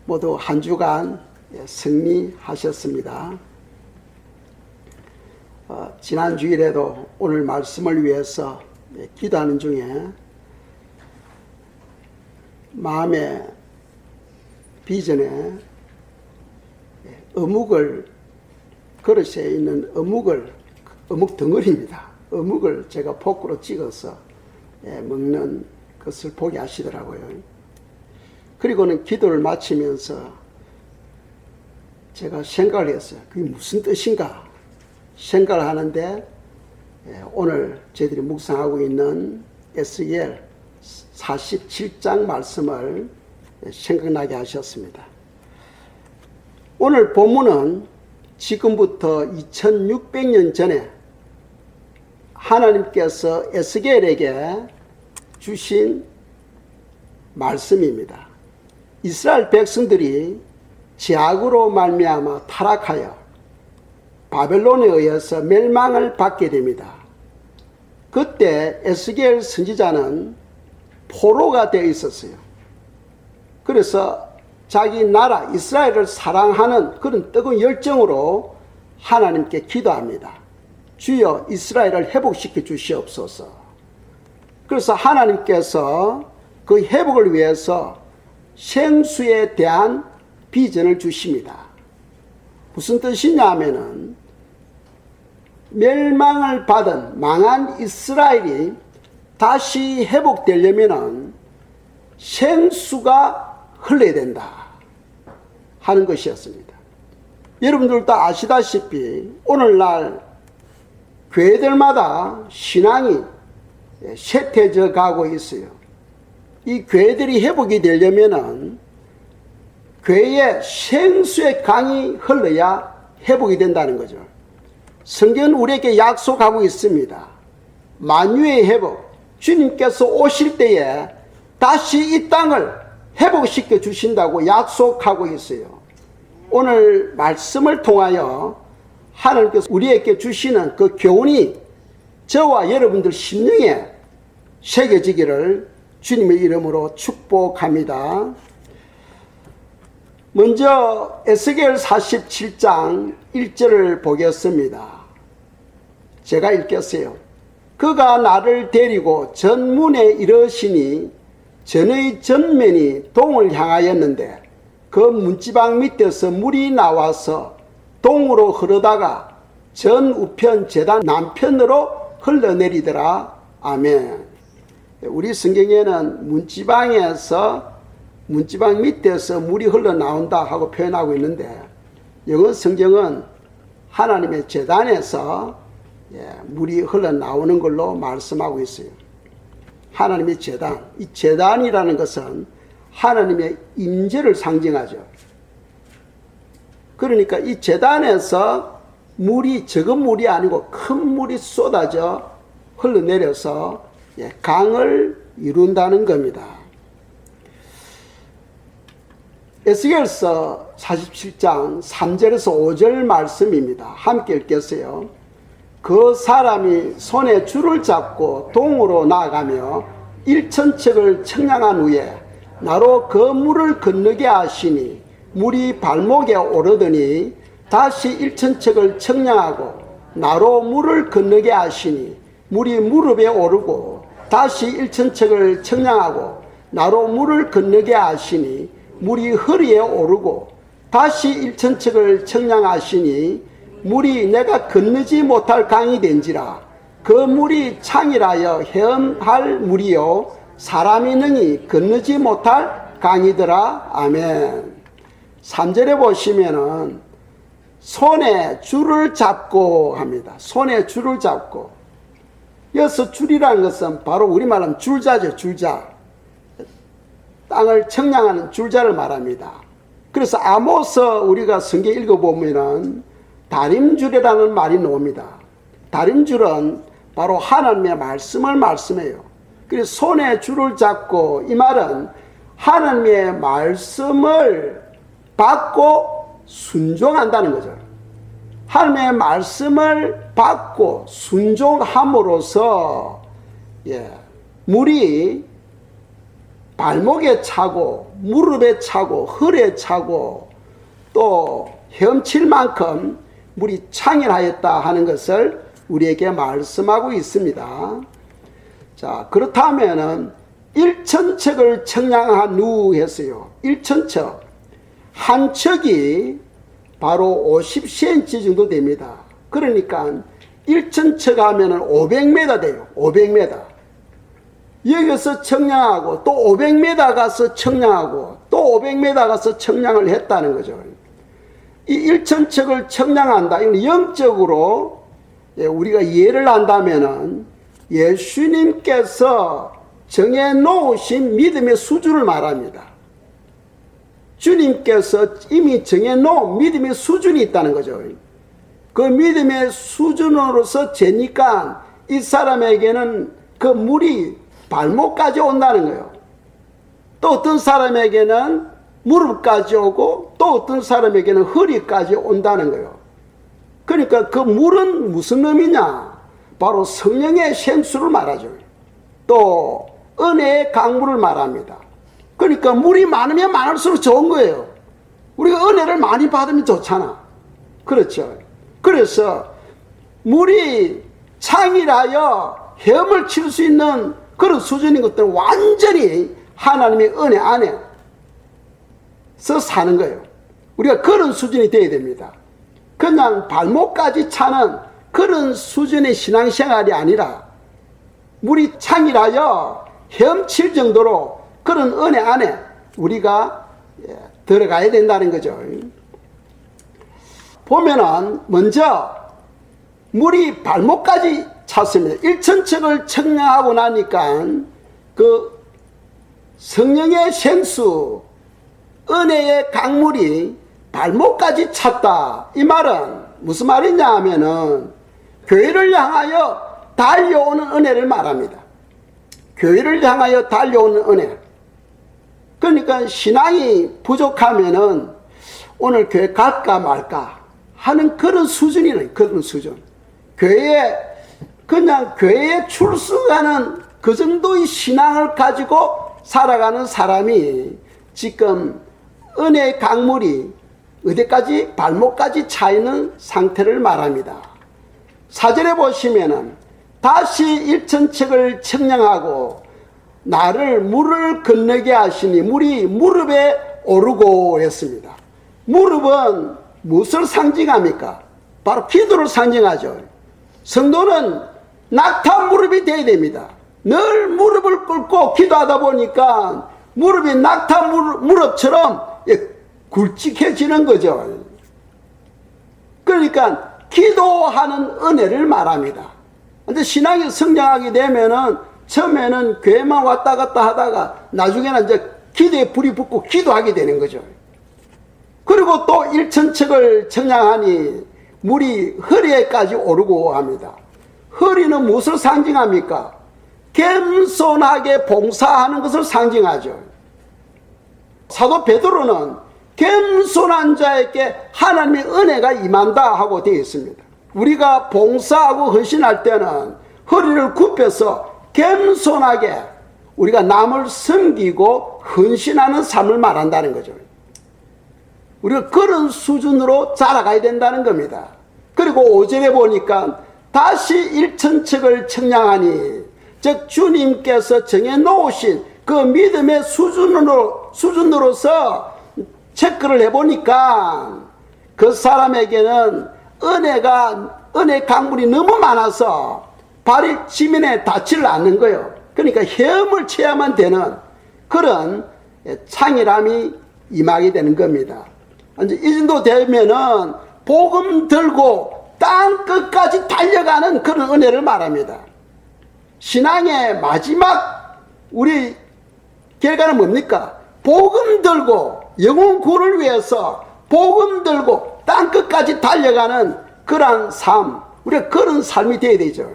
모두 한 주간 승리하셨습니다. 지난 주일에도 오늘 말씀을 위해서 기도하는 중에 마음의 비전에 어묵을, 그릇에 있는 어묵 덩어리입니다. 어묵을 제가 포크로 찍어서 먹는 것을 보게 하시더라고요. 그리고는 기도를 마치면서 제가 생각을 했어요. 그게 무슨 뜻인가 생각을 하는데 오늘 저희들이 묵상하고 있는 에스겔 47장 말씀을 생각나게 하셨습니다. 오늘 본문은 지금부터 2600년 전에 하나님께서 에스겔에게 주신 말씀입니다. 이스라엘 백성들이 제약으로 말미암아 타락하여 바벨론에 의해서 멸망을 받게 됩니다. 그때 에스겔 선지자는 포로가 되어 있었어요. 그래서 자기 나라 이스라엘을 사랑하는 그런 뜨거운 열정으로 하나님께 기도합니다. 주여 이스라엘을 회복시켜 주시옵소서. 그래서 하나님께서 그 회복을 위해서 생수에 대한 비전을 주십니다. 무슨 뜻이냐 하면은 멸망을 받은 망한 이스라엘이 다시 회복되려면은 생수가 흘러야 된다 하는 것이었습니다. 여러분들도 아시다시피 오늘날 교회들마다 신앙이 쇠퇴져 가고 있어요. 이 교회들이 회복이 되려면은 교회에 생수의 강이 흘러야 회복이 된다는 거죠. 성경은 우리에게 약속하고 있습니다. 만유의 회복, 주님께서 오실 때에 다시 이 땅을 회복시켜 주신다고 약속하고 있어요. 오늘 말씀을 통하여 하나님께서 우리에게 주시는 그 교훈이 저와 여러분들 심령에 새겨지기를 주님의 이름으로 축복합니다. 먼저 에스겔 47장 1절을 보겠습니다. 제가 읽겠어요. 그가 나를 데리고 전문에 이르시니 전의 전면이 동을 향하였는데 그 문지방 밑에서 물이 나와서 동으로 흐르다가 전 우편 제단 남편으로 흘러내리더라. 아멘. 우리 성경에는 문지방 밑에서 물이 흘러나온다 하고 표현하고 있는데 영어 성경은 하나님의 제단에서 물이 흘러나오는 걸로 말씀하고 있어요. 하나님의 제단, 이 제단이라는 것은 하나님의 임재를 상징하죠. 그러니까 이 제단에서 물이 적은 물이 아니고 큰 물이 쏟아져 흘러내려서 강을 이룬다는 겁니다. 에스겔서 47장 3절에서 5절 말씀입니다. 함께 읽겠어요. 그 사람이 손에 줄을 잡고 동으로 나아가며 1000척을 청량한 후에 나로 그 물을 건너게 하시니 물이 발목에 오르더니 다시 1000척을 청량하고 나로 물을 건너게 하시니 물이 무릎에 오르고 다시 1000척을 청량하고 나로 물을 건너게 하시니 물이 허리에 오르고 다시 1000척을 청량하시니 물이 내가 건너지 못할 강이 된지라. 그 물이 창이라여 헤엄할 물이요 사람이 능히 건너지 못할 강이더라. 아멘. 3절에 보시면은 손에 줄을 잡고 합니다. 손에 줄을 잡고. 여기서 줄이라는 것은 바로 우리말하면 줄자죠. 줄자. 땅을 청량하는 줄자를 말합니다. 그래서 아모스 우리가 성경 읽어보면은 다림줄이라는 말이 나옵니다. 다림줄은 바로 하나님의 말씀을 말씀해요. 그래서 손에 줄을 잡고, 이 말은 하나님의 말씀을 받고 순종한다는 거죠. 하나님의 말씀을 받고 순종함으로써 물이 발목에 차고 무릎에 차고 허리에 차고 또 헤엄칠 만큼 물이 창일하였다 하는 것을 우리에게 말씀하고 있습니다. 자, 그렇다면은 일천척을 청량한 후 했어요. 일천척. 한 척이 바로 50cm 정도 됩니다. 그러니까 일천척 하면은 500m 돼요. 500m. 여기서 청량하고 또 500m 가서 청량하고 또 500m 가서 청량을 했다는 거죠. 이 일천척을 청량한다. 이건 영적으로 우리가 이해를 한다면은 예수님께서 정해 놓으신 믿음의 수준을 말합니다. 주님께서 이미 정해 놓은 믿음의 수준이 있다는 거죠. 그 믿음의 수준으로서 재니까 이 사람에게는 그 물이 발목까지 온다는 거예요. 또 어떤 사람에게는 무릎까지 오고 또 어떤 사람에게는 허리까지 온다는 거예요. 그러니까 그 물은 무슨 의미냐? 바로 성령의 생수를 말하죠. 또 은혜의 강물을 말합니다. 그러니까 물이 많으면 많을수록 좋은 거예요. 우리가 은혜를 많이 받으면 좋잖아. 그렇죠. 그래서 물이 창일하여 헤엄을 칠 수 있는 그런 수준인 것들은 완전히 하나님의 은혜 안에서 사는 거예요. 우리가 그런 수준이 되어야 됩니다. 그냥 발목까지 차는 그런 수준의 신앙생활이 아니라 물이 창일하여 헤엄칠 정도로 그런 은혜 안에 우리가 들어가야 된다는 거죠. 보면은 먼저 물이 발목까지 찼습니다. 일천척을 청량하고 나니까 그 성령의 생수, 은혜의 강물이 발목까지 찼다. 이 말은 무슨 말이냐 하면은 교회를 향하여 달려오는 은혜를 말합니다. 교회를 향하여 달려오는 은혜. 그러니까 신앙이 부족하면은 오늘 교회 갈까 말까 하는 그런 수준이네. 그런 수준. 그냥 교회에 출석하는 그 정도의 신앙을 가지고 살아가는 사람이 지금 은혜의 강물이 어디까지 발목까지 차 있는 상태를 말합니다. 4절에 보시면은 다시 일천척을 청량하고 나를 물을 건너게 하시니 물이 무릎에 오르고 했습니다. 무릎은 무엇을 상징합니까? 바로 기도를 상징하죠. 성도는 낙타 무릎이 되어야 됩니다. 늘 무릎을 꿇고 기도하다 보니까 무릎이 낙타 무릎처럼 굵직해지는 거죠. 그러니까 기도하는 은혜를 말합니다. 근데 신앙이 성장하게 되면은 처음에는 교회만 왔다 갔다 하다가 나중에는 이제 기도에 불이 붙고 기도하게 되는 거죠. 그리고 또 일천척을 청량하니 물이 허리에까지 오르고 합니다. 허리는 무엇을 상징합니까? 겸손하게 봉사하는 것을 상징하죠. 사도 베드로는 겸손한 자에게 하나님의 은혜가 임한다 하고 되어 있습니다. 우리가 봉사하고 헌신할 때는 허리를 굽혀서 겸손하게 우리가 남을 섬기고 헌신하는 삶을 말한다는 거죠. 우리가 그런 수준으로 자라가야 된다는 겁니다. 그리고 5절에 보니까 다시 일천척을 청량하니 즉 주님께서 정해놓으신 그 믿음의 수준으로서 체크를 해보니까 그 사람에게는 은혜 강물이 너무 많아서 발이 지면에 닿지를 않는 거예요. 그러니까 헤엄을 쳐야만 되는 그런 창일함이 임하게 되는 겁니다. 이제 이 정도 되면은 복음 들고 땅 끝까지 달려가는 그런 은혜를 말합니다. 신앙의 마지막 우리 결과는 뭡니까? 복음 들고 영혼 구원을 위해서 복음 들고 땅 끝까지 달려가는 그러한 삶, 우리가 그런 삶이 되어야 되죠.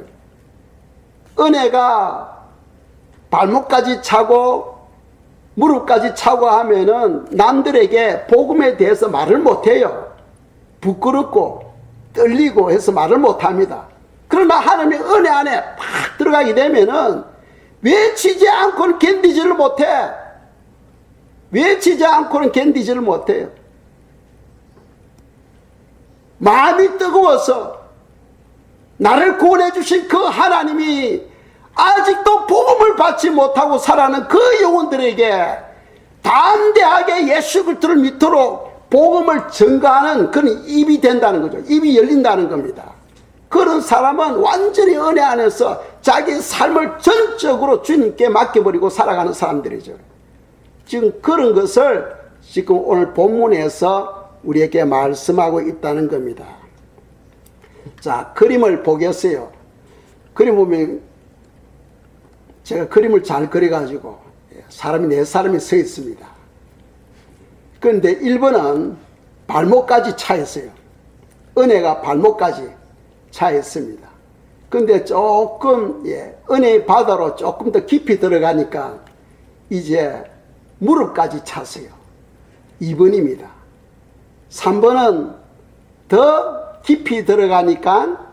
은혜가 발목까지 차고 무릎까지 차고 하면은 남들에게 복음에 대해서 말을 못해요. 부끄럽고 떨리고 해서 말을 못합니다. 그러나 하나님의 은혜 안에 팍 들어가게 되면은 외치지 않고는 견디지를 못해. 외치지 않고는 견디지를 못해요. 마음이 뜨거워서 나를 구원해 주신 그 하나님이 아직도 복음을 받지 못하고 살아가는 그 영혼들에게 담대하게 예수 그리스도를 믿도록 복음을 전가하는 그런 입이 된다는 거죠. 입이 열린다는 겁니다. 그런 사람은 완전히 은혜 안에서 자기 삶을 전적으로 주님께 맡겨버리고 살아가는 사람들이죠. 지금 그런 것을 지금 오늘 본문에서 우리에게 말씀하고 있다는 겁니다. 자, 그림을 보겠어요. 그림 보면 제가 그림을 잘 그려가지고 사람이 네 사람이 서 있습니다. 그런데 1번은 발목까지 차 있어요. 은혜가 발목까지 차 있습니다. 그런데 조금 은혜의 바다로 조금 더 깊이 들어가니까 이제 무릎까지 찼어요. 2번입니다. 3번은 더 깊이 들어가니까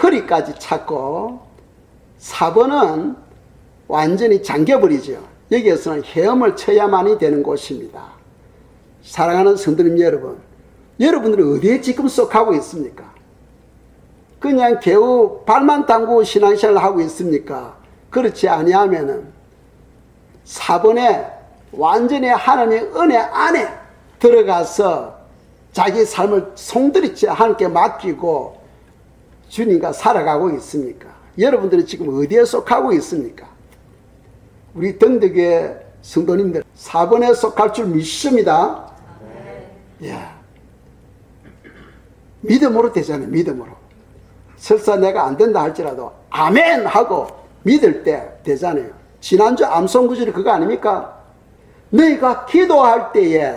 허리까지 찼고 4번은 완전히 잠겨버리죠. 여기에서는 헤엄을 쳐야만이 되는 곳입니다. 사랑하는 성도님 여러분, 여러분들은 어디에 지금 속하고 있습니까? 그냥 겨우 발만 담그고 신앙생활을 하고 있습니까? 그렇지 아니하면은 4번에 완전히 하나님의 은혜 안에 들어가서 자기 삶을 송두리째 하나님께 맡기고 주님과 살아가고 있습니까? 여러분들은 지금 어디에 속하고 있습니까? 우리 등덕의 성도님들 4번에 속할 줄 믿습니다. 믿음으로 되잖아요. 믿음으로. 설사 내가 안 된다 할지라도 아멘 하고 믿을 때 되잖아요. 지난주 암송구절이 그거 아닙니까? 너희가 기도할 때에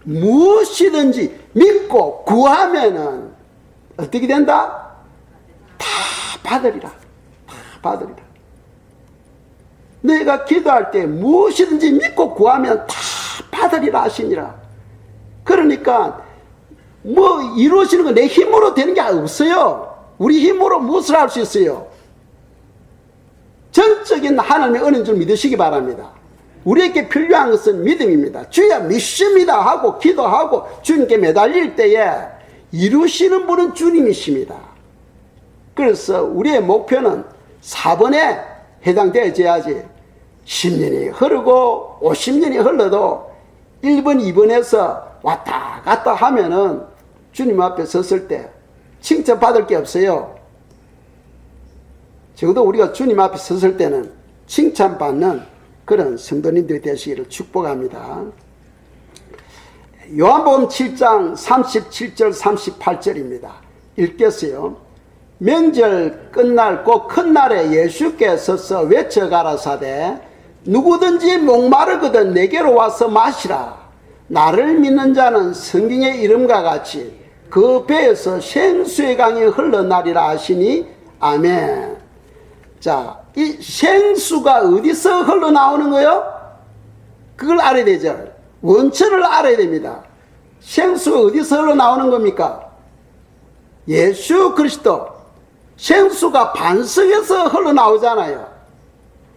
무엇이든지 믿고 구하면은 어떻게 된다? 다 받으리라. 다 받으리라. 너희가 기도할 때 무엇이든지 믿고 구하면 다 받으리라 하시니라. 그러니까 뭐 이루어지는 거 내 힘으로 되는 게 없어요. 우리 힘으로 무엇을 할 수 있어요? 전적인 하나님의 은혜인 줄 믿으시기 바랍니다. 우리에게 필요한 것은 믿음입니다. 주야 믿습니다 하고 기도하고 주님께 매달릴 때에 이루시는 분은 주님이십니다. 그래서 우리의 목표는 4번에 해당되어야지 10년이 흐르고 50년이 흘러도 1번, 2번에서 왔다 갔다 하면은 주님 앞에 섰을 때 칭찬받을 게 없어요. 적어도 우리가 주님 앞에 섰을 때는 칭찬받는 그런 성도님들이 되시기를 축복합니다. 요한복음 7장 37절 38절입니다. 읽겠어요. 명절 끝날 곧 큰 날에 예수께서 외쳐가라사대 누구든지 목마르거든 내게로 와서 마시라. 나를 믿는 자는 성경의 이름과 같이 그 배에서 생수의 강이 흘러나리라 하시니 아멘. 자, 이 생수가 어디서 흘러나오는 거요? 그걸 알아야 되죠. 원천을 알아야 됩니다. 생수가 어디서 흘러나오는 겁니까? 예수 그리스도. 생수가 반석에서 흘러나오잖아요.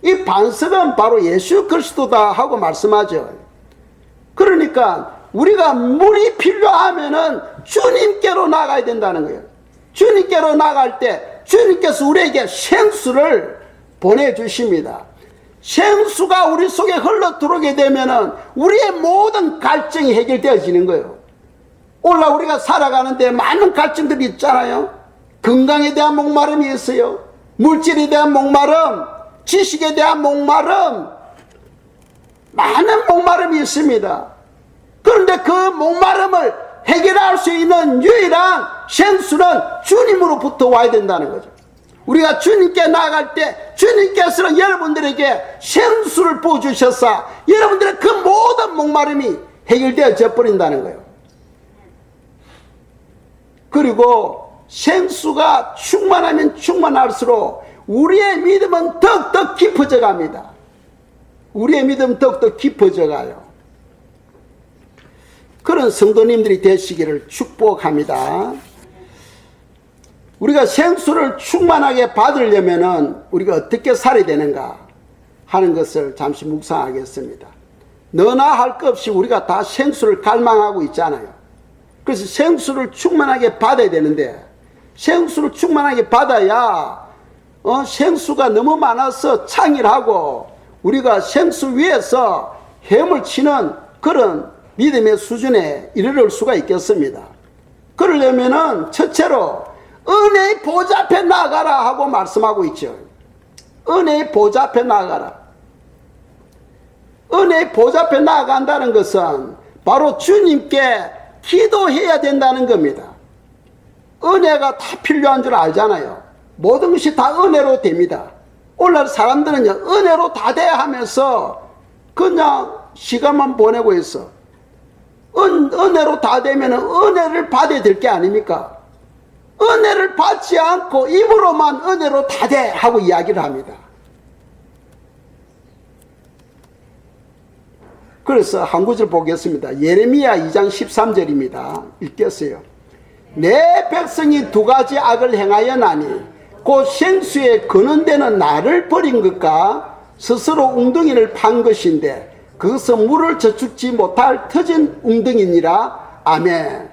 이 반석은 바로 예수 그리스도다 하고 말씀하죠. 그러니까 우리가 물이 필요하면은 주님께로 나가야 된다는 거예요. 주님께로 나갈 때 주님께서 우리에게 생수를 보내주십니다. 생수가 우리 속에 흘러 들어오게 되면은 우리의 모든 갈증이 해결되어지는 거예요. 오늘 우리가 살아가는데 많은 갈증들이 있잖아요. 건강에 대한 목마름이 있어요. 물질에 대한 목마름, 지식에 대한 목마름, 많은 목마름이 있습니다. 그런데 그 목마름을 해결할 수 있는 유일한 생수는 주님으로부터 와야 된다는 거죠. 우리가 주님께 나아갈 때 주님께서는 여러분들에게 생수를 부어주셔서 여러분들의 그 모든 목마름이 해결되어져 버린다는 거예요. 그리고 생수가 충만하면 충만할수록 우리의 믿음은 더욱더 깊어져 갑니다. 우리의 믿음은 더욱더 깊어져 가요. 그런 성도님들이 되시기를 축복합니다. 우리가 생수를 충만하게 받으려면은 우리가 어떻게 살아야 되는가 하는 것을 잠시 묵상하겠습니다. 너나 할 것 없이 우리가 다 생수를 갈망하고 있잖아요. 그래서 생수를 충만하게 받아야 되는데, 생수를 충만하게 받아야 생수가 너무 많아서 창일하고 우리가 생수 위에서 헤엄을 치는 그런 믿음의 수준에 이르를 수가 있겠습니다. 그러려면은 첫째로 은혜의 보좌 앞에 나가라 하고 말씀하고 있죠. 은혜의 보좌 앞에 나가라. 은혜의 보좌 앞에 나간다는 것은 바로 주님께 기도해야 된다는 겁니다. 은혜가 다 필요한 줄 알잖아요. 모든 것이 다 은혜로 됩니다. 오늘날 사람들은요, 은혜로 다 돼 하면서 그냥 시간만 보내고 있어. 은혜로 다 되면 은혜를 받아야 될 게 아닙니까? 은혜를 받지 않고 입으로만 은혜로 다 돼 하고 이야기를 합니다. 그래서 한 구절 보겠습니다. 예레미야 2장 13절입니다. 읽겠어요. 내 백성이 두 가지 악을 행하여나니 곧 생수에 거는 데는 나를 버린 것과 스스로 웅덩이를 판 것인데 그것은 물을 저축지 못할 터진 웅덩이니라. 아멘.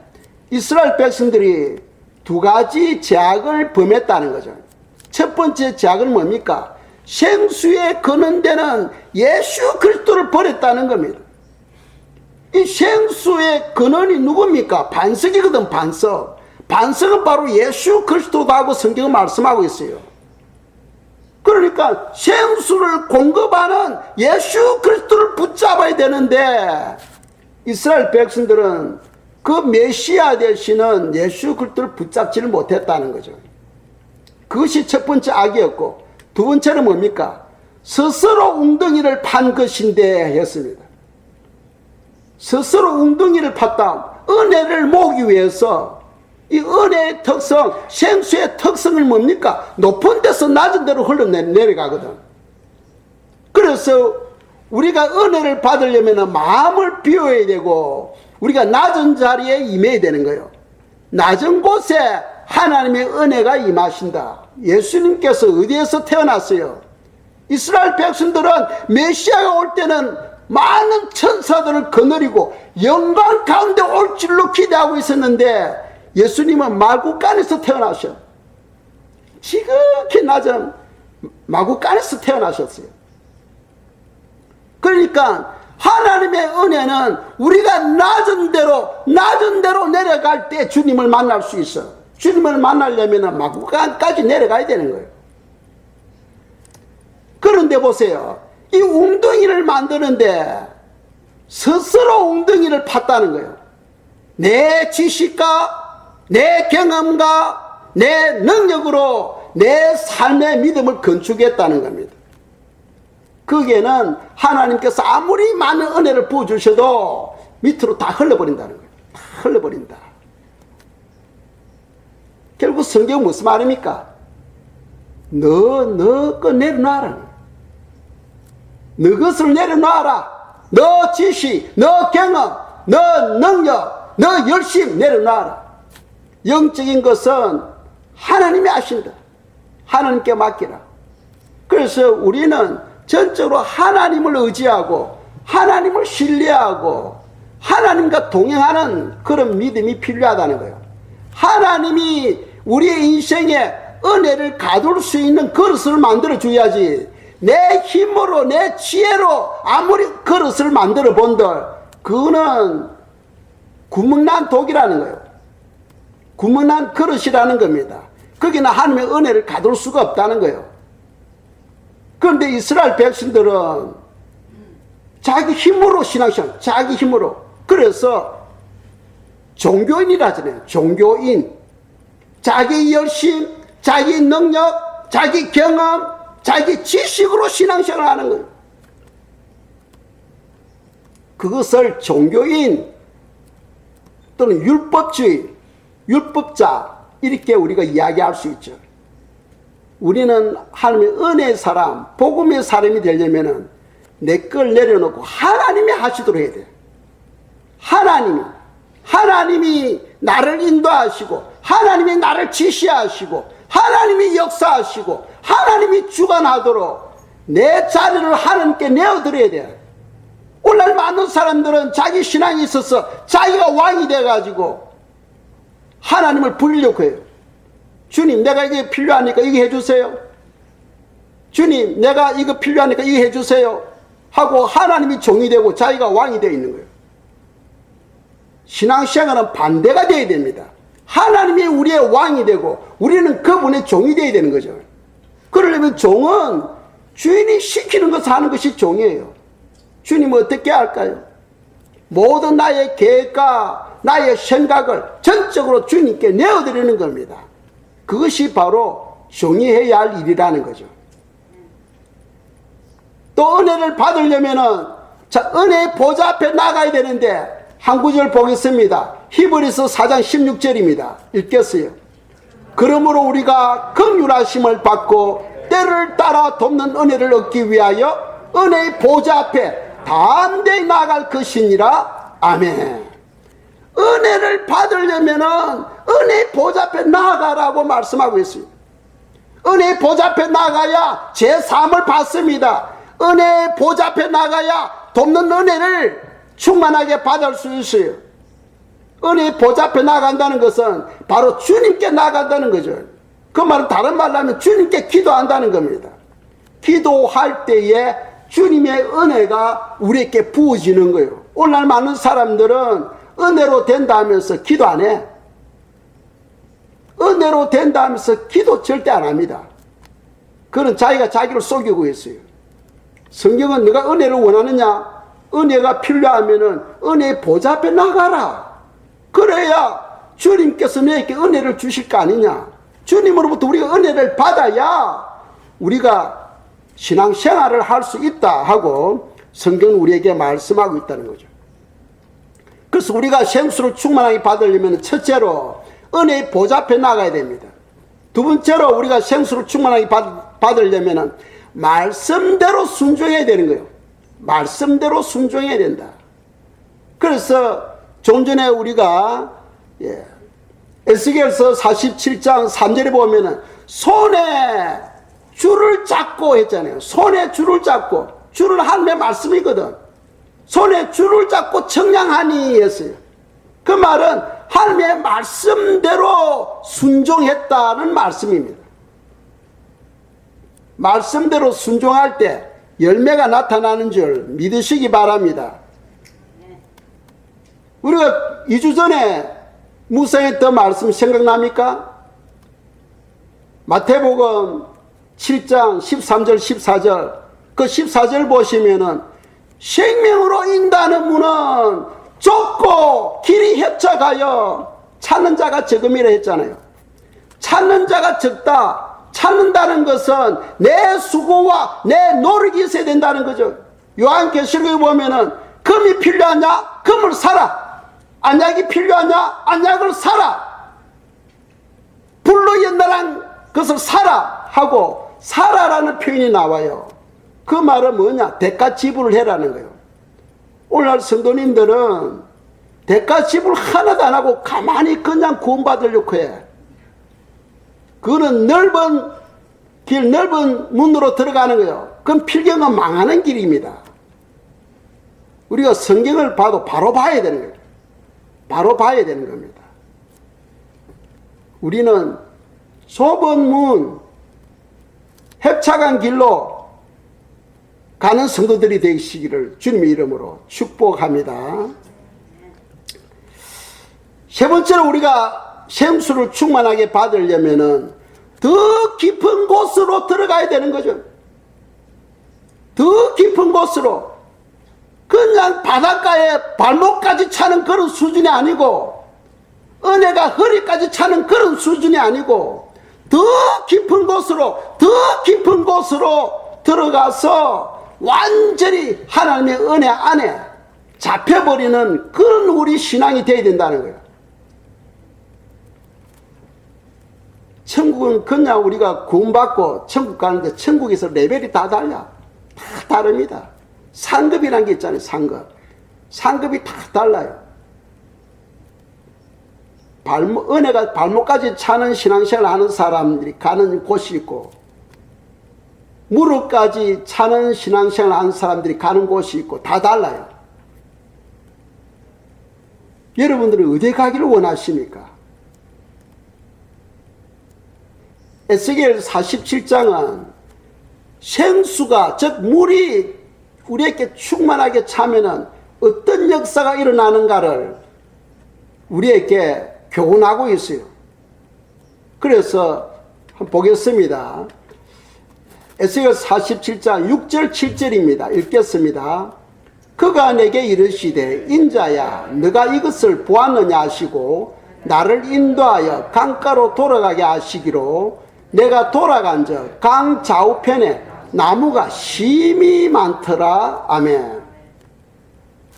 이스라엘 백성들이 두 가지 죄악을 범했다는 거죠. 첫 번째 죄악은 뭡니까? 생수에 거는 데는 예수 그리스도를 버렸다는 겁니다. 이 생수의 근원이 누굽니까? 반석이거든, 반석. 반석은 바로 예수 그리스도라고 성경은 말씀하고 있어요. 그러니까 생수를 공급하는 예수 그리스도를 붙잡아야 되는데 이스라엘 백성들은 그 메시아 되시는 예수 그리스도를 붙잡지를 못했다는 거죠. 그것이 첫 번째 악이었고, 두 번째는 뭡니까? 스스로 웅덩이를 판 것인데 했습니다. 스스로 웅덩이를 팠다. 은혜를 모으기 위해서 이 은혜의 특성, 생수의 특성을 뭡니까? 높은 데서 낮은 데로 흘러내려가거든. 그래서 우리가 은혜를 받으려면 마음을 비워야 되고 우리가 낮은 자리에 임해야 되는 거예요. 낮은 곳에 하나님의 은혜가 임하신다. 예수님께서 어디에서 태어났어요? 이스라엘 백성들은 메시아가 올 때는 많은 천사들을 거느리고 영광 가운데 올 줄로 기대하고 있었는데 예수님은 마구간에서 태어나셔. 지극히 낮은 마구간에서 태어나셨어요. 그러니까 하나님의 은혜는 우리가 낮은 대로 내려갈 때 주님을 만날 수 있어. 주님을 만나려면 마구간까지 내려가야 되는 거예요. 그런데 보세요. 이 웅덩이를 만드는데 스스로 웅덩이를 팠다는 거예요. 내 지식과 내 경험과 내 능력으로 내 삶의 믿음을 건축했다는 겁니다. 거기에는 하나님께서 아무리 많은 은혜를 부어주셔도 밑으로 다 흘러버린다는 거예요. 다 흘러버린다. 결국 성경은 무슨 말입니까? 너 거 내려놔라. 너 것을 내려놔라. 너 지식, 너 경험, 너 능력, 너 열심 내려놔라. 영적인 것은 하나님이 아신다. 하나님께 맡기라. 그래서 우리는 전적으로 하나님을 의지하고 하나님을 신뢰하고 하나님과 동행하는 그런 믿음이 필요하다는 거예요. 하나님이 우리의 인생에 은혜를 가둘 수 있는 그릇을 만들어 줘야지 내 힘으로 내 지혜로 아무리 그릇을 만들어 본들 그거는 구멍난 독이라는 거예요. 구멍난 그릇이라는 겁니다. 거기는 하나님의 은혜를 가둘 수가 없다는 거예요. 그런데 이스라엘 백성들은 자기 힘으로 신앙생활, 자기 힘으로. 그래서 종교인이라 하잖아요. 종교인. 자기 열심, 자기 능력, 자기 경험, 자기 지식으로 신앙생활을 하는 거예요. 그것을 종교인 또는 율법주의, 율법자 이렇게 우리가 이야기할 수 있죠. 우리는 하나님의 은혜의 사람, 복음의 사람이 되려면 내 걸 내려놓고 하나님이 하시도록 해야 돼요. 하나님이 나를 인도하시고 하나님이 나를 지시하시고 하나님이 역사하시고 하나님이 주관하도록 내 자리를 하나님께 내어드려야 돼요. 오늘날 많은 사람들은 자기 신앙이 있어서 자기가 왕이 돼가지고 하나님을 부리려고 해요. 주님, 내가 이게 필요하니까 이거 해주세요. 주님, 내가 이거 필요하니까 이거 해주세요. 하고 하나님이 종이 되고 자기가 왕이 되어 있는 거예요. 신앙생활은 반대가 되어야 됩니다. 하나님이 우리의 왕이 되고 우리는 그분의 종이 되어야 되는 거죠. 그러려면 종은 주인이 시키는 것을 하는 것이 종이에요. 주님은 어떻게 할까요? 모든 나의 계획과 나의 생각을 전적으로 주님께 내어드리는 겁니다. 그것이 바로 종이 해야 할 일이라는 거죠. 또 은혜를 받으려면은 은혜의 보좌 앞에 나가야 되는데 한 구절 보겠습니다. 히브리서 4장 16절입니다. 읽겠어요. 그러므로 우리가 긍휼하심을 받고 때를 따라 돕는 은혜를 얻기 위하여 은혜의 보좌 앞에 담대히 나갈 것이니라. 아멘. 은혜를 받으려면은 은혜의 보좌 앞에 나가라고 말씀하고 있어요. 은혜의 보좌 앞에 나가야 제 삶을 받습니다. 은혜의 보좌 앞에 나가야 돕는 은혜를 충만하게 받을 수 있어요. 은혜의 보좌 앞에 나간다는 것은 바로 주님께 나간다는 거죠. 그 말은 다른 말로 하면 주님께 기도한다는 겁니다. 기도할 때에 주님의 은혜가 우리에게 부어지는 거예요. 오늘날 많은 사람들은 은혜로 된다 하면서 기도 안 해. 은혜로 된다 하면서 기도 절대 안 합니다. 그는 자기가 자기를 속이고 있어요. 성경은 네가 은혜를 원하느냐? 은혜가 필요하면은 은혜의 보좌 앞에 나가라. 그래야 주님께서 너에게 은혜를 주실 거 아니냐? 주님으로부터 우리가 은혜를 받아야 우리가 신앙생활을 할 수 있다 하고 성경은 우리에게 말씀하고 있다는 거죠. 그래서 우리가 생수를 충만하게 받으려면 첫째로 은혜의 보좌 앞에 나가야 됩니다. 두 번째로 우리가 생수를 충만하게 받으려면 말씀대로 순종해야 되는 거예요. 말씀대로 순종해야 된다. 그래서 좀 전에 우리가 에스겔서 47장 3절에 보면은 손에 줄을 잡고 했잖아요. 손에 줄을 잡고, 줄은 하나님의 말씀이거든. 손에 줄을 잡고 청량하니 했어요. 그 말은 하나님의 말씀대로 순종했다는 말씀입니다. 말씀대로 순종할 때 열매가 나타나는 줄 믿으시기 바랍니다. 우리가 2주 전에 묵상했던 말씀 생각납니까? 마태복음 7장 13절 14절 그 14절 보시면은 생명으로 인다는 문은 좁고 길이 협착하여 찾는 자가 적음이라 했잖아요. 찾는 자가 적다. 찾는다는 것은 내 수고와 내 노력이 있어야 된다는 거죠. 요한계시록에 보면은 금이 필요하냐? 금을 사라. 안약이 필요하냐? 안약을 사라. 불로 연단한 것을 사라 하고 사라라는 표현이 나와요. 그 말은 뭐냐? 대가 지불을 해라는 거예요. 오늘날 성도님들은 대가 지불 하나도 안 하고 가만히 그냥 구원받으려고 해. 그거는 넓은 길, 넓은 문으로 들어가는 거예요. 그건 필경은 망하는 길입니다. 우리가 성경을 봐도 바로 봐야 되는 거예요. 바로 봐야 되는 겁니다. 우리는 좁은 문, 협착한 길로 가는 성도들이 되시기를 주님의 이름으로 축복합니다. 세 번째로 우리가 생수를 충만하게 받으려면은 더 깊은 곳으로 들어가야 되는 거죠. 더 깊은 곳으로. 그냥 바닷가에 발목까지 차는 그런 수준이 아니고 은혜가 허리까지 차는 그런 수준이 아니고 더 깊은 곳으로 더 깊은 곳으로 들어가서 완전히 하나님의 은혜 안에 잡혀버리는 그런 우리 신앙이 되어야 된다는 거예요. 천국은 그냥 우리가 구원받고 천국 가는데 천국에서 레벨이 다 달라. 다 다릅니다. 상급이라는 게 있잖아요. 상급. 상급이 다 달라요. 은혜가 발목까지 차는 신앙생활 하는 사람들이 가는 곳이 있고 무릎까지 차는 신앙생활 하는 사람들이 가는 곳이 있고 다 달라요. 여러분들은 어디 가기를 원하십니까? 에스겔 47장은 생수가, 즉 물이 우리에게 충만하게 차면은 어떤 역사가 일어나는가를 우리에게 교훈하고 있어요. 그래서 한번 보겠습니다. 에스겔 47장 6절 7절입니다. 읽겠습니다. 그가 내게 이르시되 인자야 너가 이것을 보았느냐 하시고 나를 인도하여 강가로 돌아가게 하시기로 내가 돌아간즉 강 좌우편에 나무가 심히 많더라. 아멘.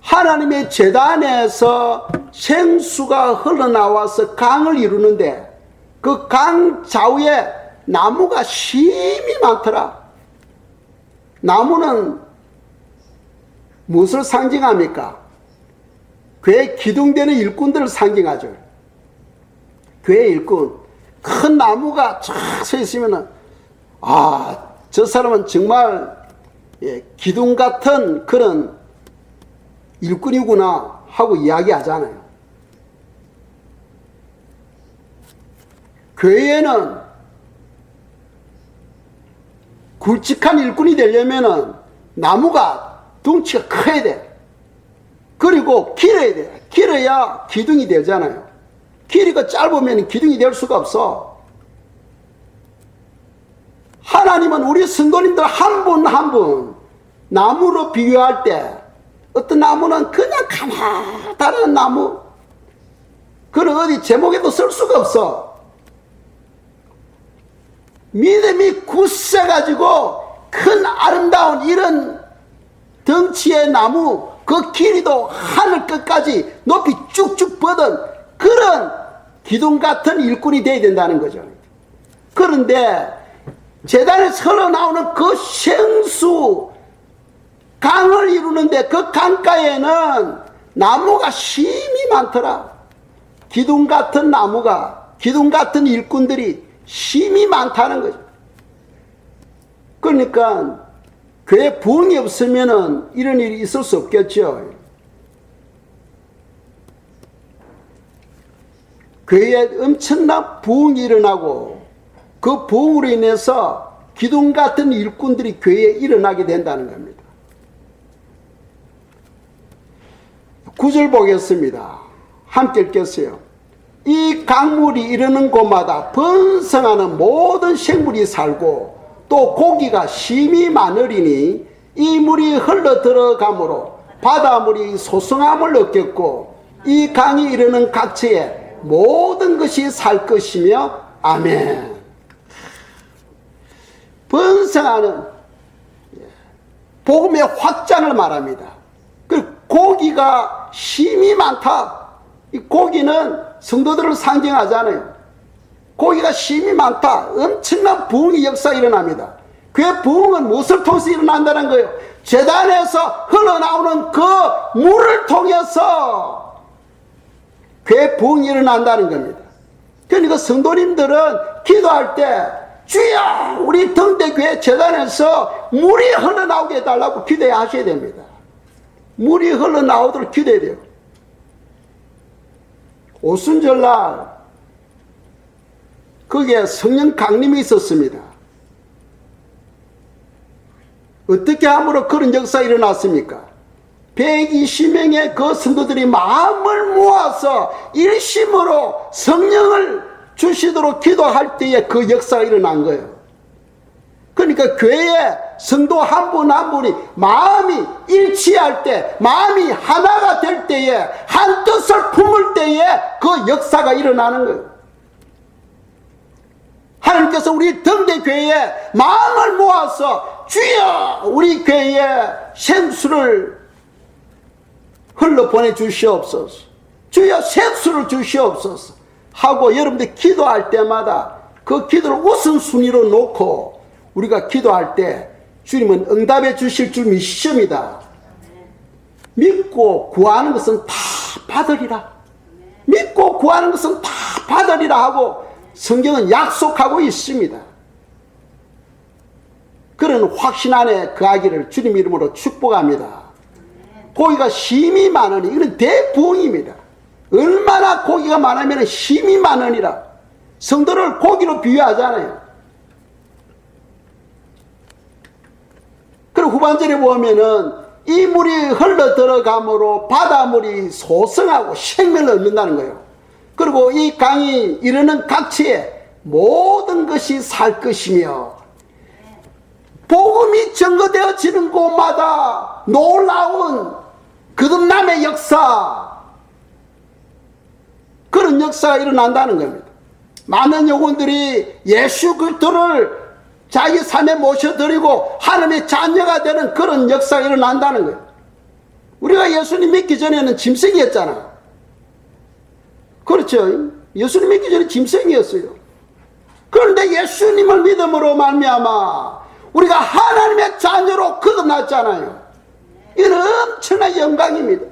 하나님의 제단에서 생수가 흘러나와서 강을 이루는데 그 강 좌우에 나무가 심히 많더라. 나무는 무엇을 상징합니까? 교회 기둥되는 일꾼들을 상징하죠. 교회 일꾼. 큰 나무가 쫙 서 있으면은, 저 사람은 정말 기둥 같은 그런 일꾼이구나 하고 이야기하잖아요. 교회에는 굵직한 일꾼이 되려면은 나무가 덩치가 커야 돼. 그리고 길어야 돼. 길어야 기둥이 되잖아요. 길이가 짧으면 기둥이 될 수가 없어. 하나님은 우리 성도님들 한 분 한 분 나무로 비교할 때 어떤 나무는 그냥 가나다란 나무, 그런 어디 제목에도 쓸 수가 없어. 믿음이 굳세가지고 큰 아름다운 이런 덩치의 나무, 그 길이도 하늘 끝까지 높이 쭉쭉 뻗은 그런 기둥 같은 일꾼이 되어야 된다는 거죠. 그런데 제단에서 흘러나오는 그 생수 강을 이루는데 그 강가에는 나무가 심히 많더라. 기둥 같은 나무가, 기둥 같은 일꾼들이 심히 많다는 거죠. 그러니까 교회 부흥이 없으면 이런 일이 있을 수 없겠죠. 교회에 엄청난 부흥이 일어나고 그 부흥으로 인해서 기둥 같은 일꾼들이 교회에 일어나게 된다는 겁니다. 9절 보겠습니다. 함께 읽겠어요. 이 강물이 이르는 곳마다 번성하는 모든 생물이 살고 또 고기가 심히 많으리니 이 물이 흘러 들어가므로 바닷물이 소성함을 얻겠고 이 강이 이르는 각처에 모든 것이 살 것이며 아멘. 번성하는 복음의 확장을 말합니다. 그리고 고기가 심히 많다. 이 고기는 성도들을 상징하잖아요. 고기가 심히 많다. 엄청난 부흥의 역사가 일어납니다. 그 부흥은 무엇을 통해서 일어난다는 거예요? 제단에서 흘러나오는 그 물을 통해서 그 부흥이 일어난다는 겁니다. 그러니까 성도님들은 기도할 때 주여 우리 등대교회 제단에서 물이 흘러나오게 해달라고 기도해야 하셔야 됩니다. 물이 흘러나오도록 기도해야 돼요. 오순절날 거기에 성령 강림이 있었습니다. 어떻게 함으로 그런 역사가 일어났습니까? 120명의 그 성도들이 마음을 모아서 일심으로 성령을 주시도록 기도할 때에 그 역사가 일어난 거예요. 그러니까 교회에 성도 한 분 한 분이 마음이 일치할 때, 마음이 하나가 될 때에, 한 뜻을 품을 때에 그 역사가 일어나는 거예요. 하나님께서 우리 등대교회에 마음을 모아서 주여 우리 교회에 생수를 흘러 보내주시옵소서, 주여 생수를 주시옵소서 하고 여러분들 기도할 때마다 그 기도를 우선순위로 놓고 우리가 기도할 때 주님은 응답해 주실 줄 믿습니다. 믿고 구하는 것은 다 받으리라. 믿고 구하는 것은 다 받으리라 하고 성경은 약속하고 있습니다. 그런 확신 안에 거하기를 주님 이름으로 축복합니다. 고기가 심히 많으니 이건 대부흥입니다. 얼마나 고기가 많으면 힘이 많으니라. 성도를 고기로 비유하잖아요. 그리고 후반절에 보면은 이 물이 흘러 들어감으로 바닷물이 소성하고 생명을 얻는다는 거예요. 그리고 이 강이 이르는 각지에 모든 것이 살 것이며, 복음이 증거되어지는 곳마다 놀라운 거듭남의 역사, 그런 역사가 일어난다는 겁니다. 많은 영혼들이 예수 그리스도를 자기 삶에 모셔드리고 하나님의 자녀가 되는 그런 역사가 일어난다는 거예요. 우리가 예수님 믿기 전에는 짐승이었잖아. 그렇죠? 예수님 믿기 전에 짐승이었어요. 그런데 예수님을 믿음으로 말미암아 우리가 하나님의 자녀로 거듭났잖아요. 이는 엄청난 영광입니다.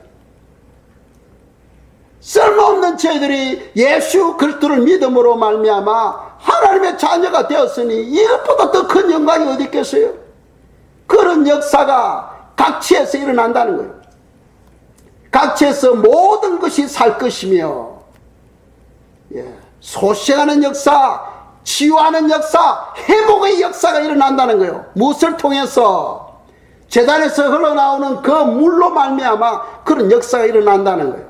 쓸모없는 저희들이 예수 그리스도를 믿음으로 말미암아 하나님의 자녀가 되었으니 이것보다 더 큰 영광이 어디 있겠어요? 그런 역사가 각지에서 일어난다는 거예요. 각지에서 모든 것이 살 것이며, 소생하는 역사, 치유하는 역사, 회복의 역사가 일어난다는 거예요. 무엇을 통해서? 제단에서 흘러나오는 그 물로 말미암아 그런 역사가 일어난다는 거예요.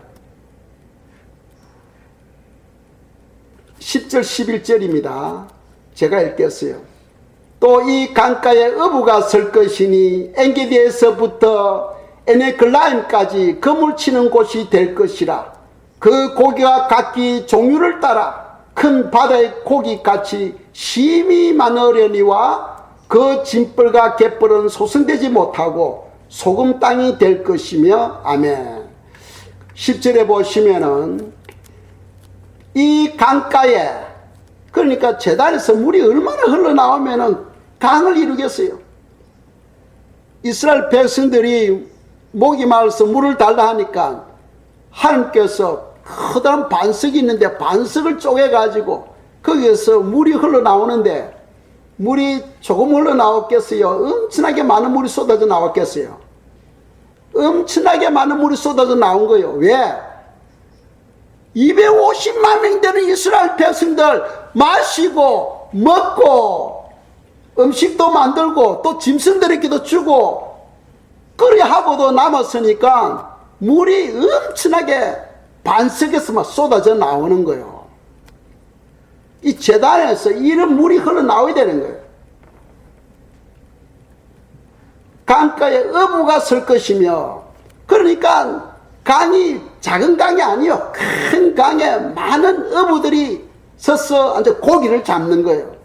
10절 11절입니다. 제가 읽겠어요. 또 이 강가에 어부가 설 것이니 엔게디에서부터 에네글라임까지 그물치는 곳이 될 것이라. 그 고기가 각기 종류를 따라 큰 바다의 고기같이 심히 많으려니와 그 짐벌과 갯벌은 소성되지 못하고 소금 땅이 될 것이며. 아멘. 10절에 보시면은 이 강가에, 그러니까 제단에서 물이 얼마나 흘러나오면은 강을 이루겠어요. 이스라엘 백성들이 목이 마르서 물을 달라 하니까 하나님께서 커다란 반석이 있는데 반석을 쪼개가지고 거기에서 물이 흘러나오는데, 물이 조금 흘러나왔겠어요? 엄청나게 많은 물이 쏟아져 나왔겠어요? 엄청나게 많은 물이 쏟아져 나온 거예요. 왜? 250만 명 되는 이스라엘 백성들 마시고 먹고 음식도 만들고 또 짐승들에게도 주고 그리 하고도 남았으니까 물이 엄청나게 반석에서 막 쏟아져 나오는 거예요. 이 제단에서 이런 물이 흘러나와야 되는 거예요. 강가에 어부가 설 것이며, 그러니까 강이 작은 강이 아니요, 큰 강에 많은 어부들이 서서 앉아 고기를 잡는 거예요.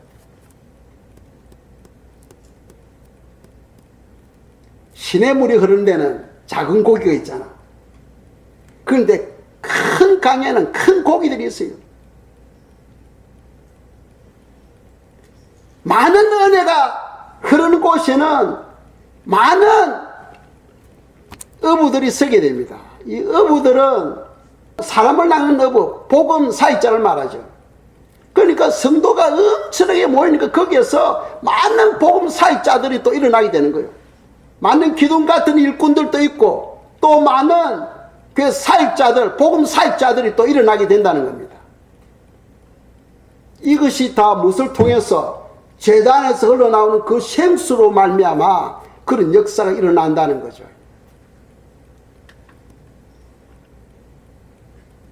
시냇물이 흐르는 데는 작은 고기가 있잖아. 그런데 큰 강에는 큰 고기들이 있어요. 많은 은혜가 흐르는 곳에는 많은 어부들이 서게 됩니다. 이 어부들은 사람을 낚는 어부, 복음 사역자를 말하죠. 그러니까 성도가 엄청나게 모이니까 거기에서 많은 복음 사역자들이 또 일어나게 되는 거예요. 많은 기둥 같은 일꾼들도 있고 또 많은 그 사역자들, 복음 사역자들이 또 일어나게 된다는 겁니다. 이것이 다 무엇을 통해서? 제단에서 흘러나오는 그 생수로 말미암아 그런 역사가 일어난다는 거죠.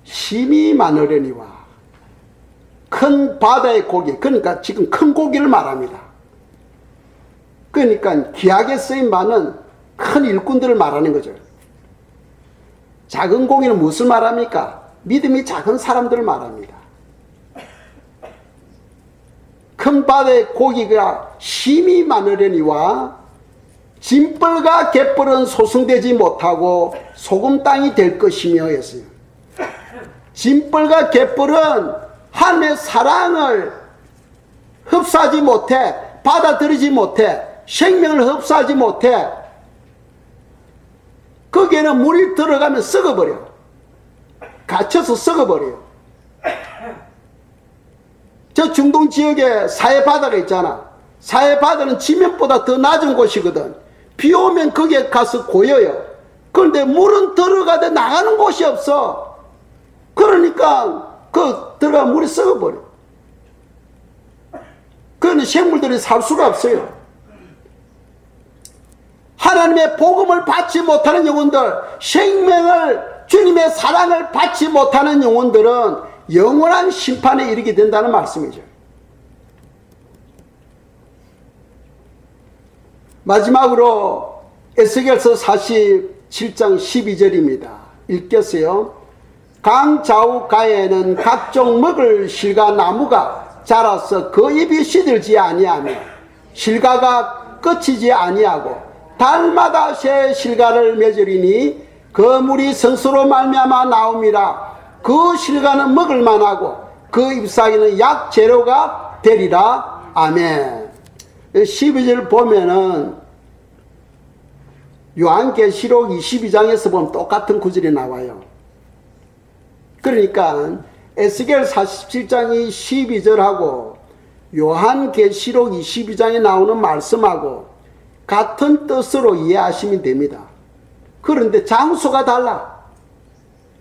힘이 많으려니와 큰 바다의 고기, 그러니까 지금 큰 고기를 말합니다. 그러니까 기하게 쓰인 바는 큰 일꾼들을 말하는 거죠. 작은 고기는 무엇을 말합니까? 믿음이 작은 사람들을 말합니다. 큰 바다의 고기가 힘이 많으려니와 짐벌과 갯벌은 소성되지 못하고 소금 땅이 될 것이며 했어요. 짐벌과 갯벌은 하나님의 사랑을 흡수하지 못해, 받아들이지 못해, 생명을 흡수하지 못해, 거기에는 물이 들어가면 썩어버려. 갇혀서 썩어버려요. 저 중동 지역에 사해바다가 있잖아. 사해바다는 지면보다 더 낮은 곳이거든. 비 오면 거기에 가서 고여요. 그런데 물은 들어가도 나가는 곳이 없어. 하니까 들어가 물이 썩어버려. 그건 생물들이 살 수가 없어요. 하나님의 복음을 받지 못하는 영혼들, 생명을, 주님의 사랑을 받지 못하는 영혼들은 영원한 심판에 이르게 된다는 말씀이죠. 마지막으로 에스겔서 47장 12절입니다. 읽겠어요. 강 좌우가에는 각종 먹을 실과 나무가 자라서 그 잎이 시들지 아니하며 실과가 끝이지 아니하고 달마다 새 실과를 맺으리니 그 물이 성소로 말미암아 나옴이라. 그 실과는 먹을 만하고 그 잎사귀는 약 재료가 되리라. 아멘. 12절 보면은 요한계시록 22장에서 보면 똑같은 구절이 나와요. 그러니까 에스겔 47장이 12절하고 요한계시록 22장에 나오는 말씀하고 같은 뜻으로 이해하시면 됩니다. 그런데 장소가 달라.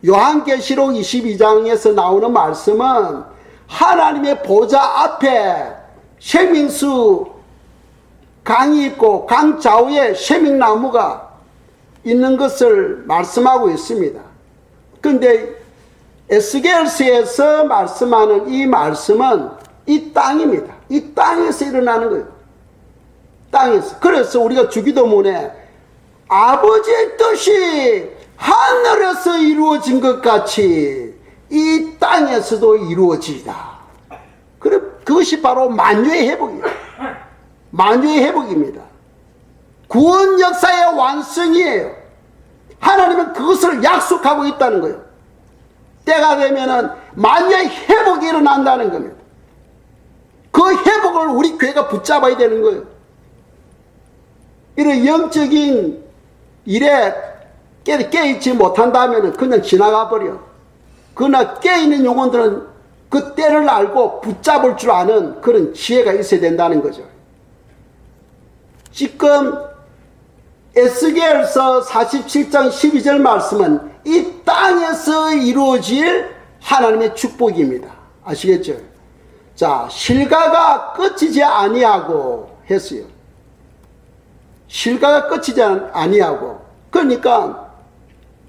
요한계시록 22장에서 나오는 말씀은 하나님의 보좌 앞에 생명수 강이 있고 강 좌우에 생명나무가 있는 것을 말씀하고 있습니다. 그런데 에스겔서에서 말씀하는 이 말씀은 이 땅입니다. 이 땅에서 일어나는 거예요. 땅에서. 그래서 우리가 주기도문에 아버지의 뜻이 하늘에서 이루어진 것 같이 이 땅에서도 이루어지이다. 그것이 바로 만유의 회복이에요. 만유의 회복입니다. 구원 역사의 완성이에요. 하나님은 그것을 약속하고 있다는 거예요. 때가 되면은 만유의 회복이 일어난다는 겁니다. 그 회복을 우리 교회가 붙잡아야 되는 거예요. 이런 영적인 일에 깨있지 못한다면 그냥 지나가 버려. 그러나 깨있는 영혼들은 그 때를 알고 붙잡을 줄 아는 그런 지혜가 있어야 된다는 거죠. 지금 에스겔서 47장 12절 말씀은 이 땅에서 이루어질 하나님의 축복입니다. 아시겠죠? 자, 실과가 끝이지 아니하고 했어요. 실과가 끝이지 아니하고. 그러니까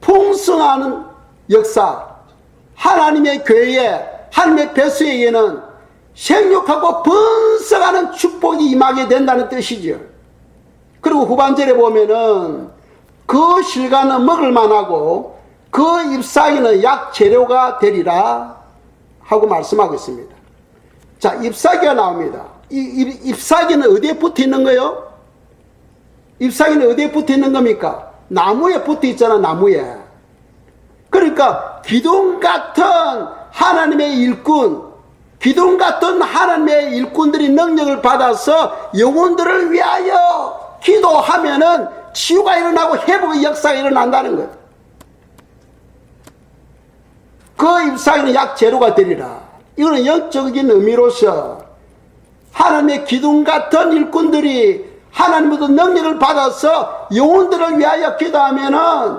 풍성한 역사, 하나님의 교회에, 하나님의 백성에게는 생육하고 번성하는 축복이 임하게 된다는 뜻이죠. 그리고 후반절에 보면은 그 실과는 먹을 만하고 그 잎사귀는 약 재료가 되리라 하고 말씀하고 있습니다. 자, 잎사귀가 나옵니다. 이 잎사귀는 어디에 붙어 있는 거예요? 잎사귀는 어디에 붙어 있는 겁니까? 나무에 붙어 있잖아, 나무에. 그러니까 기둥 같은 하나님의 일꾼, 기둥 같은 하나님의 일꾼들이 능력을 받아서 영혼들을 위하여 기도하면은 치유가 일어나고 회복의 역사가 일어난다는 거예요. 그 잎사귀는 약 재료가 되리라. 이거는 영적인 의미로서 하나님의 기둥 같은 일꾼들이 하나님으로부터 능력을 받아서 영혼들을 위하여 기도하면은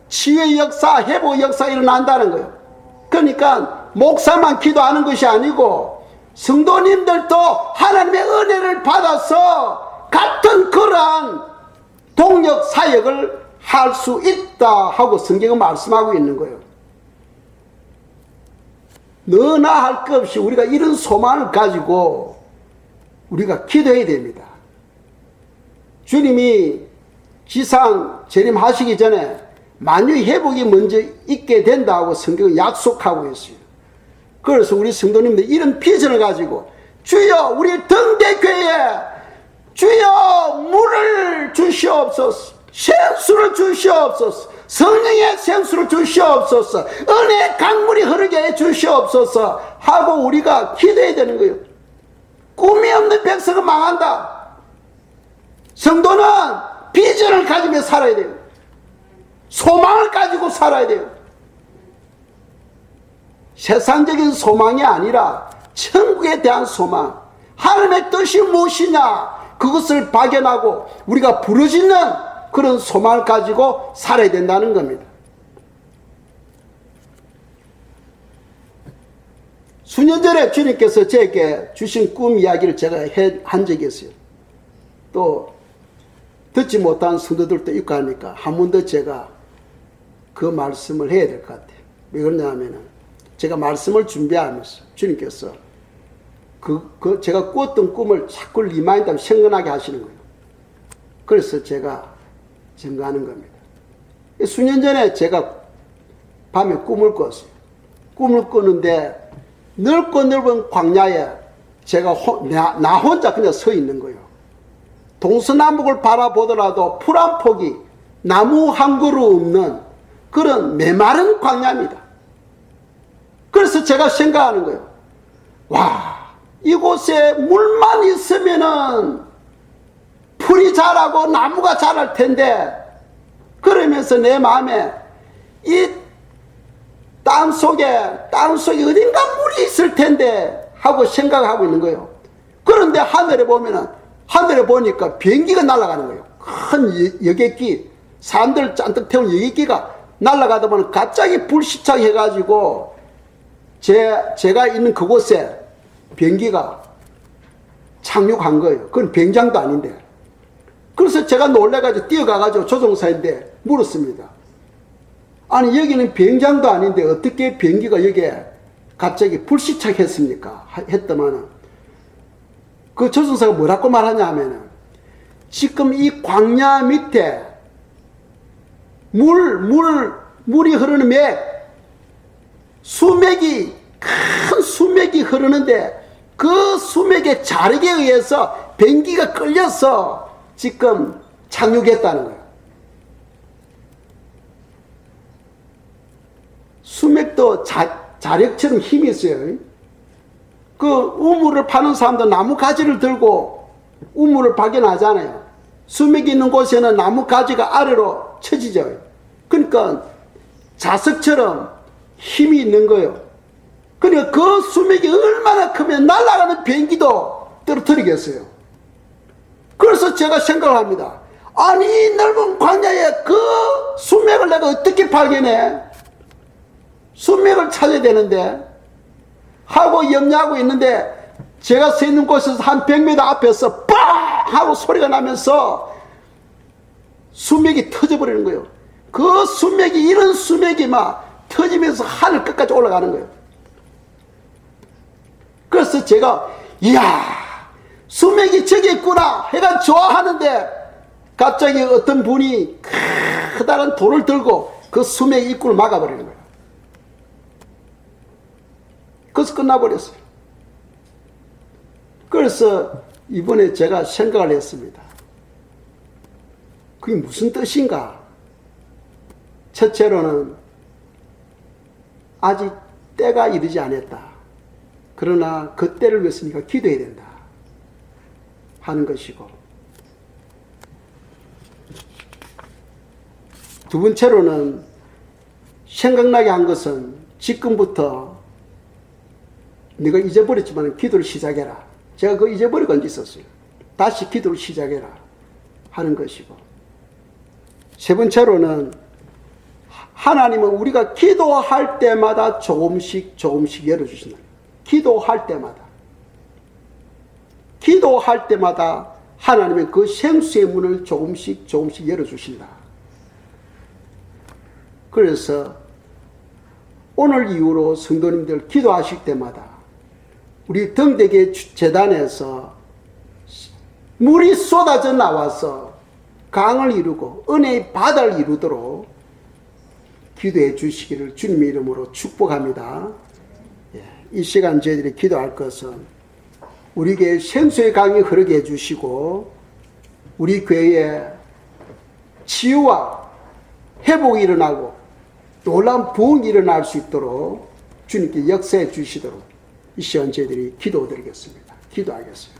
치유의 역사, 회복의 역사가 일어난다는 거예요. 그러니까 목사만 기도하는 것이 아니고 성도님들도 하나님의 은혜를 받아서 같은 그러한 동력 사역을 할 수 있다 하고 성경은 말씀하고 있는 거예요. 너나 할 것 없이 우리가 이런 소망을 가지고 우리가 기도해야 됩니다. 주님이 지상 재림하시기 전에 만유의 회복이 먼저 있게 된다고 성경은 약속하고 있어요. 그래서 우리 성도님들 이런 비전을 가지고 주여 우리 등대교회에 주여 물을 주시옵소서, 생수를 주시옵소서, 성령의 생수를 주시옵소서, 은혜의 강물이 흐르게 해 주시옵소서 하고 우리가 기도해야 되는 거예요. 꿈이 없는 백성은 망한다. 성도는 비전을 가지며 살아야 돼요. 소망을 가지고 살아야 돼요. 세상적인 소망이 아니라 천국에 대한 소망, 하나님의 뜻이 무엇이냐 그것을 발견하고 우리가 부르짖는 그런 소망을 가지고 살아야 된다는 겁니다. 수년 전에 주님께서 제게 주신 꿈 이야기를 제가 한 적이 있어요. 또 듣지 못한 성도들도 있고 하니까 한 번 더 제가 그 말씀을 해야 될 것 같아요. 왜 그러냐면은 제가 말씀을 준비하면서 주님께서 제가 꾸었던 꿈을 자꾸 리마인드 생각나게 하시는 거예요. 그래서 제가 증거하는 겁니다. 수년 전에 제가 밤에 꿈을 꿨어요. 꿈을 꾸는데 넓고 넓은 광야에 제가 나 혼자 그냥 서 있는 거예요. 동서남북을 바라보더라도 풀 한 폭이 나무 한 그루 없는 그런 메마른 광야입니다. 그래서 제가 생각하는 거예요. 와, 이곳에 물만 있으면은 풀이 자라고 나무가 자랄 텐데, 그러면서 내 마음에 이 땅속에 어딘가 물이 있을 텐데 하고 생각하고 있는 거예요. 그런데 하늘에 보니까 비행기가 날아가는 거예요. 큰 여객기, 사람들 잔뜩 태운 여객기가 날아가다 보면 갑자기 불시착해가지고 제가 있는 그곳에 비행기가 착륙한 거예요. 그건 비행장도 아닌데. 그래서 제가 놀래가지고 뛰어가가지고 조종사인데 물었습니다. 아니, 여기는 비행장도 아닌데 어떻게 비행기가 여기에 갑자기 불시착했습니까? 했더만은 그 조종사가 뭐라고 말하냐 하면은 지금 이 광야 밑에 물이 흐르는 맥, 큰 수맥이 흐르는데 그 수맥의 자력에 의해서 비행기가 끌려서 지금 착륙했다는 거예요. 수맥도 자력처럼 힘이 있어요. 그 우물을 파는 사람도 나무 가지를 들고 우물을 발견하잖아요. 수맥이 있는 곳에는 나무 가지가 아래로 쳐지죠. 그러니까 자석처럼 힘이 있는 거예요. 그러니까 그 수맥이 얼마나 크면 날아가는 비행기도 떨어뜨리겠어요. 그래서 제가 생각을 합니다. 아니, 이 넓은 광야에 그 수맥을 내가 어떻게 발견해? 수맥을 찾아야 되는데 하고 염려하고 있는데 제가 서 있는 곳에서 한 100m 앞에서 빵 하고 소리가 나면서 수맥이 터져버리는 거예요. 그 수맥이, 이런 수맥이 막 터지면서 하늘 끝까지 올라가는 거예요. 그래서 제가 이야, 수맥이 저기 있구나 해가 좋아하는데 갑자기 어떤 분이 커다란 돌을 들고 그 수맥 입구를 막아버리는 거예요. 그래서 끝나버렸어요. 그래서 이번에 제가 생각을 했습니다. 그게 무슨 뜻인가? 첫째로는 아직 때가 이르지 않았다. 그러나 그 때를 위해서 네가 기도해야 된다 하는 것이고, 두 번째로는 생각나게 한 것은 지금부터 네가 잊어버렸지만 기도를 시작해라. 제가 그거 잊어버리고 앉아 있었어요. 다시 기도를 시작해라 하는 것이고, 세 번째로는 하나님은 우리가 기도할 때마다 조금씩 열어주신다. 기도할 때마다 하나님은 그 생수의 문을 조금씩 열어주신다. 그래서 오늘 이후로 성도님들 기도하실 때마다 우리 등대계 재단에서 물이 쏟아져 나와서 강을 이루고 은혜의 바다를 이루도록 기도해 주시기를 주님의 이름으로 축복합니다. 이 시간 저희들이 기도할 것은 우리 교회 생수의 강이 흐르게 해주시고 우리 교회에 치유와 회복이 일어나고 놀라운 부흥이 일어날 수 있도록 주님께 역사해 주시도록 이 시간 저희들이 기도드리겠습니다. 기도하겠습니다.